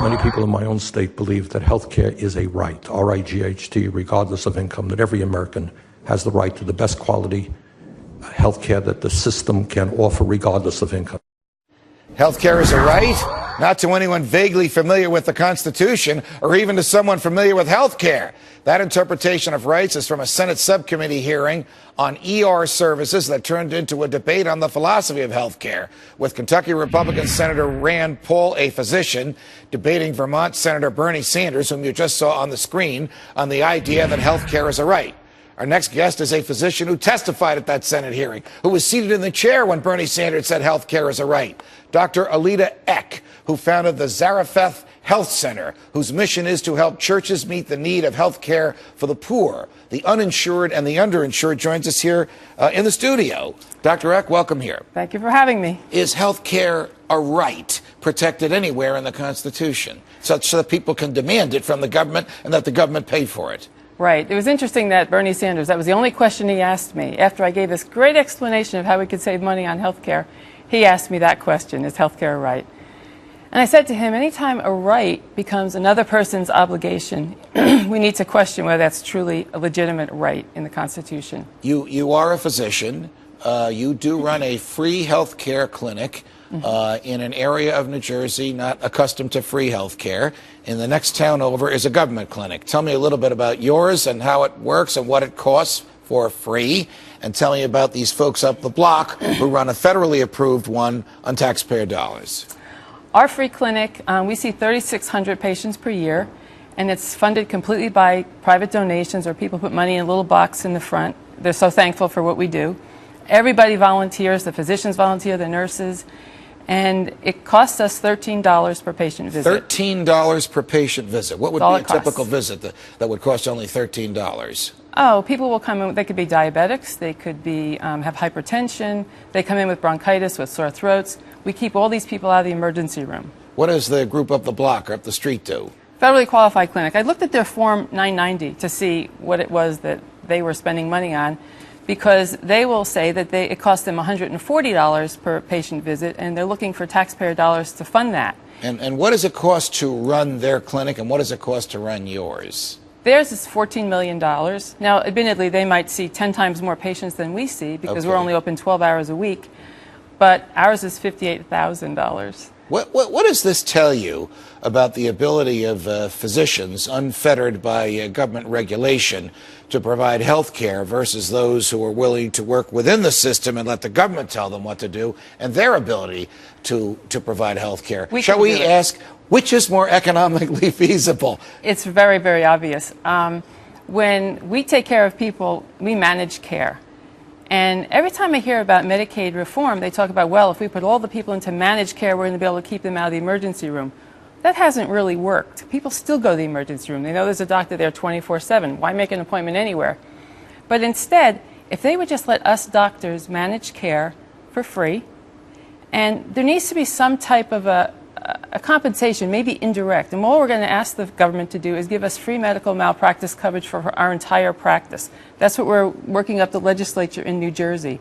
Many people in my own state believe that health care is a right, R-I-G-H-T, regardless of income, that every American has the right to the best quality health care that the system can offer regardless of income. Health care is a right, not to anyone vaguely familiar with the Constitution or even to someone familiar with health care. That interpretation of rights is from a Senate subcommittee hearing on ER services that turned into a debate on the philosophy of health care, with Kentucky Republican Senator Rand Paul, a physician, debating Vermont Senator Bernie Sanders, whom you just saw on the screen, on the idea that health care is a right. Our next guest is a physician who testified at that Senate hearing, who was seated in the chair when Bernie Sanders said health care is a right. Dr. Alieta Eck, who founded the Zarephath Health Center, whose mission is to help churches meet the need of health care for the poor, the uninsured, and the underinsured, joins us here in the studio. Dr. Eck, welcome here. Thank you for having me. Is health care a right protected anywhere in the Constitution, such that people can demand it from the government and that the government pay for it? Right. It was interesting that Bernie Sanders, that was the only question he asked me. After I gave this great explanation of how we could save money on health care, he asked me that question, is health care a right? And I said to him, anytime a right becomes another person's obligation, we need to question whether that's truly a legitimate right in the Constitution. You are a physician. You do run a free health care clinic in an area of New Jersey not accustomed to free health care. In the next town over is a government clinic. Tell me a little bit about yours and how it works and what it costs for free. And tell me about these folks up the block who run a federally approved one on taxpayer dollars. Our free clinic, we see 3,600 patients per year, and it's funded completely by private donations or people put money in a little box in the front. They're so thankful for what we do. Everybody volunteers, the physicians volunteer, the nurses, and it costs us $13 per patient visit. $13 per patient visit. What would be a typical visit that would cost only $13? Oh, people will come in, they could be diabetics, they could be have hypertension, they come in with bronchitis, with sore throats. We keep all these people out of the emergency room. What does the group up the block or up the street do? Federally qualified clinic. I looked at their Form 990 to see what it was that they were spending money on, because they will say that it costs them $140 per patient visit, and they're looking for taxpayer dollars to fund that. And what does it cost to run their clinic, and what does it cost to run yours? Theirs is $14 million. Now, admittedly, they might see 10 times more patients than we see, because we're only open 12 hours a week, but ours is $58,000. What does this tell you about the ability of physicians, unfettered by government regulation, to provide health care versus those who are willing to work within the system and let the government tell them what to do, and their ability to provide health care? Shall we ask, which is more economically feasible? It's very, very obvious. When we take care of people, we manage care. And every time I hear about Medicaid reform, they talk about, well, if we put all the people into managed care, we're going to be able to keep them out of the emergency room. That hasn't really worked. People still go to the emergency room. They know there's a doctor there 24/7. Why make an appointment anywhere? But instead, if they would just let us doctors manage care for free, and there needs to be some type of a compensation, maybe indirect. And all we're going to ask the government to do is give us free medical malpractice coverage for our entire practice. That's what we're working up the legislature in New Jersey.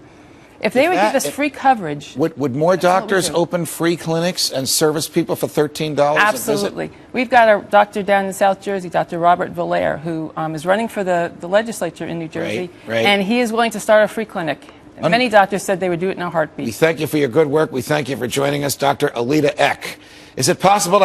If they would give us free coverage... Would more doctors open free clinics and service people for $13 Absolutely. a visit? We've got a doctor down in South Jersey, Dr. Robert Valaire, who is running for the legislature in New Jersey, and he is willing to start a free clinic. Many doctors said they would do it in a heartbeat. We thank you for your good work. We thank you for joining us, Dr. Alieta Eck. Is it possible to